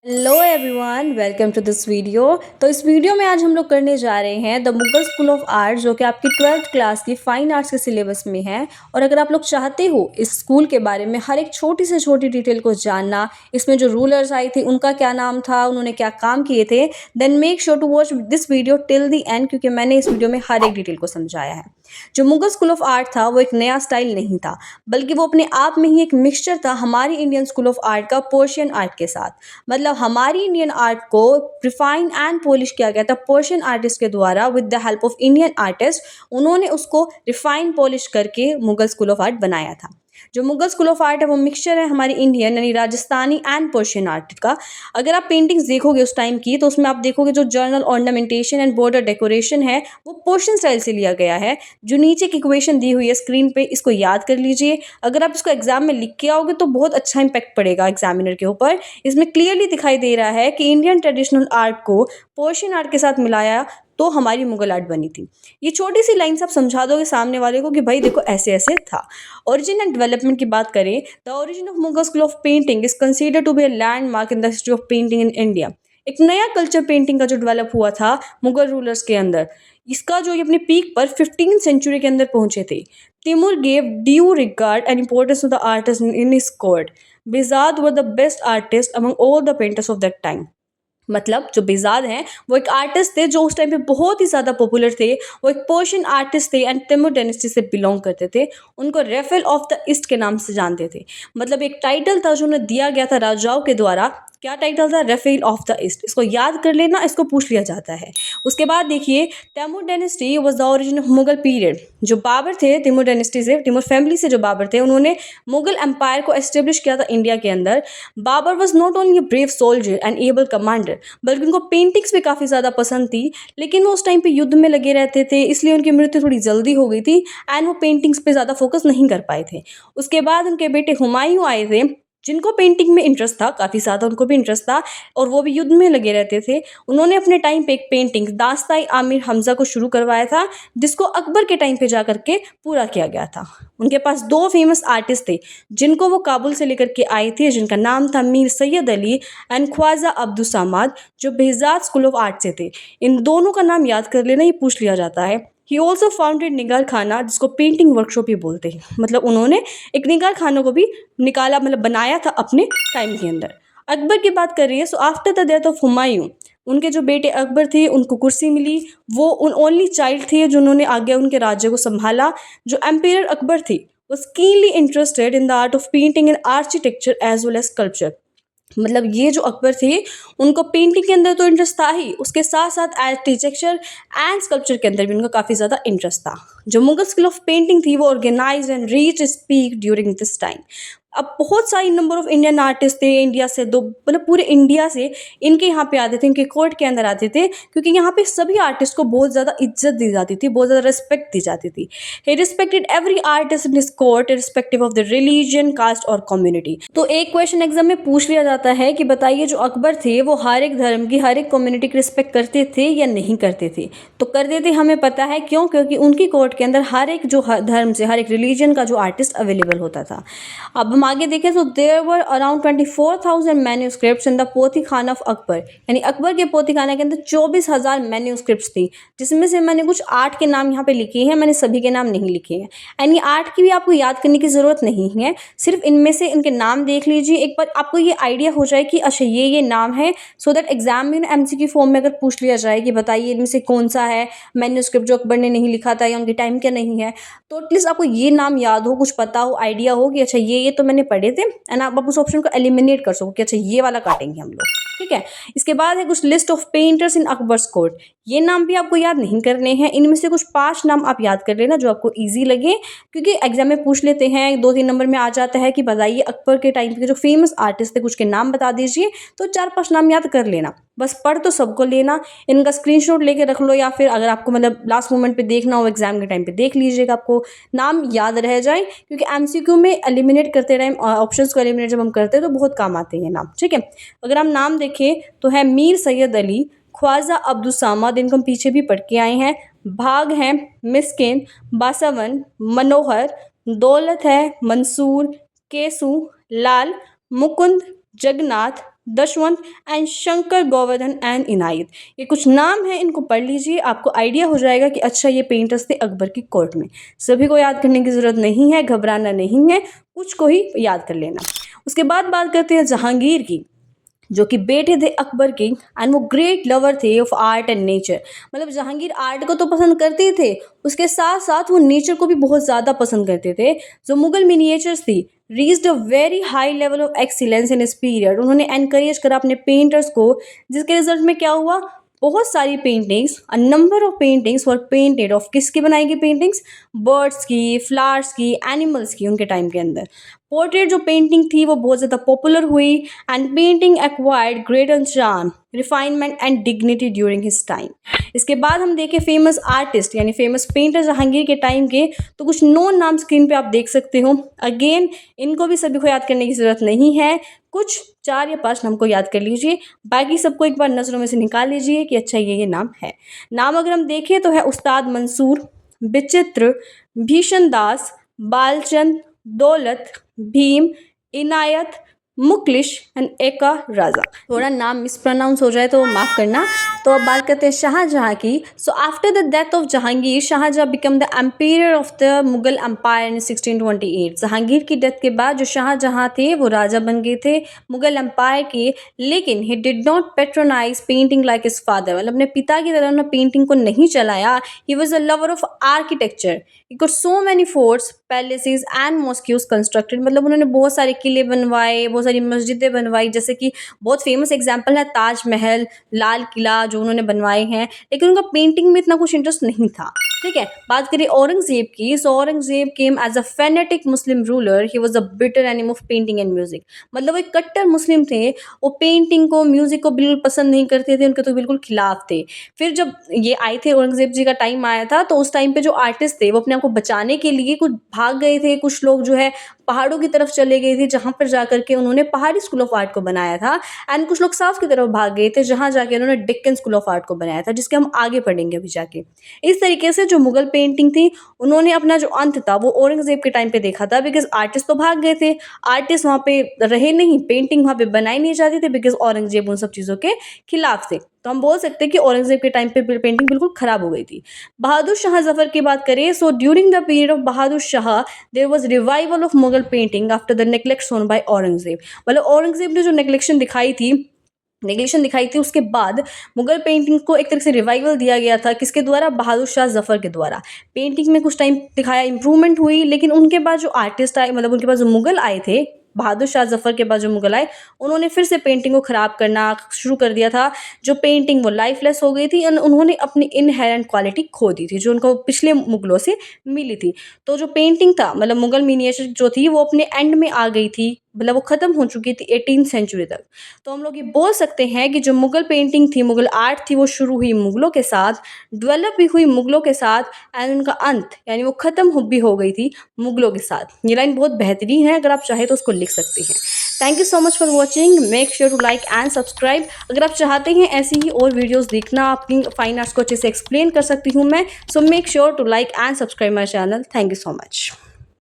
Hello everyone, welcome to this video. तो इस video में आज हम लोग करने जा रहे हैं the Mughal school of art, जो कि आपकी 12th क्लास की फाइन आर्ट्स के सिलेबस में है। और अगर आप लोग चाहते हो इस स्कूल के बारे में हर एक छोटी से छोटी डिटेल को जानना, इसमें जो रूलर्स आई थी उनका क्या नाम था, उन्होंने क्या काम किए थे, then make sure to watch this video till the end, क्योंकि मैंने इस वीडियो में हर एक डिटेल को समझाया है। जो मुगल स्कूल ऑफ आर्ट था वो एक नया स्टाइल नहीं था, बल्कि वो अपने आप में ही एक मिक्सचर था हमारी इंडियन स्कूल ऑफ आर्ट का पर्शियन आर्ट के साथ। मतलब हमारी इंडियन आर्ट को रिफाइन एंड पॉलिश किया गया था पर्शियन आर्टिस्ट के द्वारा with the help of Indian artist. उन्होंने उसको रिफाइन पॉलिश करके मुगल स्कूल ऑफ आर्ट बनाया था। जो मुगल स्कूल ऑफ आर्ट है वो मिक्सचर है हमारी इंडियन यानी राजस्थानी एंड पर्शियन आर्ट का। अगर आप पेंटिंग्स देखोगे उस टाइम की, तो उसमें आप देखोगे जो journal ornamentation and border decoration है वो पर्शियन स्टाइल से लिया गया है। जो नीचे की इक्वेशन दी हुई है स्क्रीन पे, इसको याद कर लीजिए। अगर आप इसको एग्जाम में लिख के आओगे तो बहुत अच्छा इंपैक्ट पड़ेगा एग्जामिनर के ऊपर। इसमें क्लियरली दिखाई दे रहा है कि इंडियन ट्रेडिशनल आर्ट को पर्शियन आर्ट के साथ मिलाया तो हमारी मुगल आर्ट बनी थी। ये छोटी सी लाइन आप समझा दोगे सामने वाले को कि भाई देखो ऐसे ऐसे था। ओरिजिन एंड डेवलपमेंट की बात करें, the origin of Mughal school of painting is considered to be a landmark in the history of painting in India. एक नया कल्चर पेंटिंग का जो डेवलप हुआ था मुगल रूलर्स के अंदर, इसका जो ये अपने पीक पर 15th सेंचुरी के अंदर पहुंचे थे। Timur gave due regard and importance to the artist in his court. Behzad were the best artist among all the painters of that time. मतलब जो बेजाद हैं वो एक आर्टिस्ट थे जो उस टाइम पे बहुत ही ज़्यादा पॉपुलर थे। वो एक पर्शियन आर्टिस्ट थे एंड तिमुर डायनेस्टी से बिलोंग करते थे। उनको रेफेल ऑफ द ईस्ट के नाम से जानते थे। मतलब एक टाइटल था जो उन्हें दिया गया था राजाओं के द्वारा। क्या टाइटल था? रेफेल ऑफ द ईस्ट। इसको याद कर लेना, इसको पूछ लिया जाता है। उसके बाद देखिए, Timur dynasty was the origin of Mughal period. जो बाबर थे तिमुर डायनेस्टी से, तिमुर फैमिली से जो बाबर थे, उन्होंने मुगल एम्पायर को एस्टेब्लिश किया था इंडिया के अंदर। Babur was not only a brave soldier and able commander, बल्कि उनको पेंटिंग्स भी काफ़ी ज़्यादा पसंद थी। लेकिन वो उस टाइम पे युद्ध में लगे रहते थे, इसलिए उनकी मृत्यु थोड़ी जल्दी हो गई थी एंड वो पेंटिंग्स पे ज़्यादा फोकस नहीं कर पाए थे। उसके बाद उनके बेटे हुमायूं आए थे, जिनको पेंटिंग में इंटरेस्ट था, काफ़ी ज़्यादा उनको भी इंटरेस्ट था, और वो भी युद्ध में लगे रहते थे। उन्होंने अपने टाइम पे एक पेंटिंग दास्ताई आमिर हमजा को शुरू करवाया था, जिसको अकबर के टाइम पे जा करके पूरा किया गया था। उनके पास दो फेमस आर्टिस्ट थे जिनको वो काबुल से लेकर के आए थे, जिनका नाम था मीर सैयद अली एंड ख्वाजा अब्दुस्समाद, जो बेहजाद स्कूल ऑफ आर्ट से थे। इन दोनों का नाम याद कर लेना, ये पूछ लिया जाता है। ही ऑल्सो फाउंडेड निगार खाना, जिसको पेंटिंग वर्कशॉप भी बोलते हैं। मतलब उन्होंने एक निगार खाना को भी निकाला, मतलब बनाया था अपने टाइम के अंदर। अकबर की बात कर रही है, सो after the death of Humayun, उनके जो बेटे अकबर थे उनको कुर्सी मिली। वो उन ओनली चाइल्ड थे जिन्होंने आगे उनके राज्य को संभाला। जो एम्पायर अकबर थी was keenly interested in the art of painting and architecture as well as sculpture। मतलब ये जो अकबर थे उनको पेंटिंग के अंदर तो इंटरेस्ट था ही, उसके साथ साथ आर्किटेक्चर एंड स्कल्पचर के अंदर भी उनका काफ़ी ज़्यादा इंटरेस्ट था। जो मुगल स्कूल ऑफ पेंटिंग थी वो organise and reach its peak during this time. अब बहुत सारी नंबर ऑफ इंडियन आर्टिस्ट थे इंडिया से, दो मतलब पूरे इंडिया से इनके यहाँ पे आते थे, इनके कोर्ट के अंदर आते थे, क्योंकि यहाँ पे सभी आर्टिस्ट को बहुत ज़्यादा इज्जत दी जाती थी, बहुत ज़्यादा रिस्पेक्ट दी जाती थी। He respected every artist in his court respective of the religion, caste और कम्युनिटी। तो एक क्वेश्चन एग्जाम में पूछ लिया जाता है कि बताइए जो अकबर थे वो हर एक धर्म की, हर एक कम्युनिटी की रिस्पेक्ट करते थे या नहीं करते थे? तो करते थे, हमें पता है क्यों, क्योंकि उनकी कोर्ट के अंदर हर एक जो धर्म से, हर एक रिलीजन का जो आर्टिस्ट अवेलेबल होता था। अब हम आगे देखें तो there were around 24,000 manuscripts in the pothi khana of Akbar. यानी अकबर के पोथी खाना के अंदर 24,000 मैन्यूस्क्रिप्ट्स थी, जिसमें से मैंने कुछ 8 के नाम यहाँ पे लिखे हैं, मैंने सभी के नाम नहीं लिखे हैं। एंड ये 8 की भी आपको याद करने की ज़रूरत नहीं है, सिर्फ इनमें से इनके नाम देख लीजिए एक बार, आपको ये आइडिया हो जाए कि अच्छा ये नाम है, सो दैट एग्जाम में एमसीक्यू फॉर्म में अगर पूछ लिया जाए कि बताइए इनमें से कौन सा है मैन्यूस्क्रिप्ट जो अकबर ने नहीं लिखा था या उनके टाइम का नहीं है, तो एटलीस्ट आपको ये नाम याद हो, कुछ पता हो, आइडिया हो कि अच्छा ये तो मैंने पढ़े थे, एंड आप उस ऑप्शन को एलिमिनेट कर सको कि अच्छा ये वाला काटेंगे हम लोग। ठीक है, इसके बाद है कुछ list of painters in Akbar's court. ये नाम भी आपको याद नहीं करने हैं, इनमें से कुछ 5 नाम आप याद कर लेना जो आपको इजी लगे, क्योंकि एग्जाम में पूछ लेते हैं 2-3 नंबर में आ जाता है कि बताइए अकबर के टाइम के जो फेमस आर्टिस्ट थे कुछ के नाम बता दीजिए, तो 4-5 नाम याद कर लेना। बस पढ़ तो सबको लेना, इनका स्क्रीनशॉट लेके रख लो, या फिर अगर आपको मतलब लास्ट मोमेंट पे देखना हो एग्जाम के टाइम पे देख लीजिएगा, आपको नाम याद रह जाए, क्योंकि एमसीक्यू में एलिमिनेट करते टाइम ऑप्शंस को एलिमिनेट जब हम करते हैं तो बहुत काम आते हैं नाम। ठीक है, अगर हम नाम देखें तो है मीर सैयद अली, ख्वाजा अब्दुस्समाद, इनको हम पीछे भी पढ़ के आए हैं। भाग हैं मिस्किन, बासावन, मनोहर, दौलत है, मंसूर, केसू, लाल, मुकुंद, जगन्नाथ, दशवंत एंड शंकर गोवर्धन एंड इनायत। ये कुछ नाम है, इनको पढ़ लीजिए, आपको आइडिया हो जाएगा कि अच्छा ये पेंटर्स थे अकबर की कोर्ट में। सभी को याद करने की ज़रूरत नहीं है, घबराना नहीं है, कुछ को ही याद कर लेना। उसके बाद बात करते हैं जहांगीर की, जो कि बेटे थे अकबर के एंड वो ग्रेट लवर थे ऑफ आर्ट एंड नेचर। मतलब जहांगीर आर्ट को तो पसंद करते थे, उसके साथ साथ वो नेचर को भी बहुत ज़्यादा पसंद करते थे। जो मुगल मिनिएचर्स थी reached a very high level of excellence in इस पीरियड। उन्होंने एनकरेज करा अपने पेंटर्स को, जिसके रिजल्ट में क्या हुआ, बहुत सारी paintings, a number of paintings were painted of, किसकी बनाई गई पेंटिंग्स, बर्ड्स की, फ्लावर्स की, एनिमल्स की। उनके टाइम के अंदर पोर्ट्रेट जो पेंटिंग थी वो बहुत ज़्यादा पॉपुलर हुई and painting acquired greater charm, refinement and dignity during his time. इसके बाद हम देखें फेमस आर्टिस्ट यानी फेमस पेंटर जहांगीर के टाइम के, तो कुछ नोन नाम स्क्रीन पे आप देख सकते हो। अगेन इनको भी सभी को याद करने की ज़रूरत नहीं है, कुछ 4 या 5 नाम को याद कर लीजिए, बाकी सबको एक बार नज़रों में से निकाल लीजिए कि अच्छा ये नाम है। नाम अगर हम देखें तो है उस्ताद मंसूर, विचित्र, भीषण दास, बालचंद, दौलत, भीम, इनायत, मुकलिश एंड एका राजा। थोड़ा नाम मिसप्रोनाउंस हो जाए तो माफ़ करना। तो अब बात करते हैं शाहजहाँ की। So after the death of Jahangir, Shahjahan become the empire of the Mughal empire in 1628। Jahangir की डेथ के बाद जो शाहजहाँ थे वो राजा बन गए थे मुगल एम्पायर के, लेकिन he did not patronise painting like his father. मतलब अपने पिता की तरह उन्होंने पेंटिंग को नहीं चलाया। He was a lover of architecture, he got so many forts, palaces and mosques constructed. मतलब उन्होंने बहुत सारे किले बनवाए, बहुत सारी मस्जिदें बनवाई, जैसे कि बहुत फेमस एग्जाम्पल है ताजमहल, लाल किला जो उन्होंने बनवाए हैं, लेकिन उनका पेंटिंग में इतना कुछ इंटरेस्ट नहीं था। ठीक है, बात करिए औरंगजेब की। So Aurangzeb came as a fanatic Muslim ruler, he was a bitter enemy of painting and music. मतलब वो एक कट्टर मुस्लिम थे, वो पेंटिंग को, म्यूजिक को बिल्कुल पसंद नहीं करते थे, उनके तो बिल्कुल खिलाफ थे। फिर जब ये आए थे, औरंगजेब जी का टाइम आया था, तो उस टाइम पे जो आर्टिस्ट थे वो अपने आप को बचाने के लिए कुछ भाग गए थे, कुछ लोग जो है पहाड़ों की तरफ चले गए थे, जहाँ पर जाकर के उन्होंने पहाड़ी स्कूल ऑफ आर्ट को बनाया था। एंड कुछ लोग साउथ की तरफ भाग गए थे, जहाँ जाके उन्होंने डेक्कन स्कूल ऑफ आर्ट को बनाया था, जिसके हम आगे पढ़ेंगे अभी जाके। इस तरीके से जो मुगल पेंटिंग थी, उन्होंने अपना जो अंत था वो औरंगजेब के टाइम पे देखा था, बिकॉज आर्टिस्ट तो भाग गए थे, आर्टिस्ट वहाँ पे रहे नहीं, पेंटिंग वहाँ पे बनाई नहीं जाती थी, बिकॉज औरंगजेब उन सब चीज़ों के खिलाफ थे। तो हम बोल सकते हैं कि औरंगजेब के टाइम पे पेंटिंग बिल्कुल खराब हो गई थी। बहादुर शाह जफर की बात करें, so during the period of Bahadur Shah there was revival of Mughal painting after the neglect shown by Aurangzeb. मतलब औरंगजेब ने जो नेग्लेक्शन दिखाई थी उसके बाद मुगल पेंटिंग को एक तरह से रिवाइवल दिया गया था, किसके द्वारा, बहादुर शाह जफर के द्वारा। पेंटिंग में कुछ टाइम दिखाया, इंप्रूवमेंट हुई, लेकिन उनके बाद जो आर्टिस्ट आए, मतलब उनके पास जो मुगल आए थे, बहादुर शाह जफर के बाद जो मुगल आए, उन्होंने फिर से पेंटिंग को खराब करना शुरू कर दिया था। जो पेंटिंग वो लाइफलेस हो गई थी, उन्होंने अपनी इनहेरेंट क्वालिटी खो दी थी, जो उनको पिछले मुगलों से मिली थी। तो जो पेंटिंग था, मतलब मुगल मिनिएचर जो थी, वो अपने एंड में आ गई थी, मतलब वो ख़त्म हो चुकी थी 18th सेंचुरी तक। तो हम लोग ये बोल सकते हैं कि जो मुगल पेंटिंग थी, मुगल आर्ट थी, वो शुरू हुई मुगलों के साथ, डेवलप भी हुई मुगलों के साथ, एंड उनका अंत यानी वो ख़त्म भी हो गई थी मुगलों के साथ। ये लाइन बहुत बेहतरीन है, अगर आप चाहें तो उसको लिख सकते हैं। Thank you so much for watching, make sure to like and subscribe. अगर आप चाहते हैं ऐसी ही और वीडियोज़ देखना, आपकी फाइन आर्ट्स को अच्छे से एक्सप्लेन कर सकती हूँ मैं, so make sure to like and subscribe my channel. Thank you so much.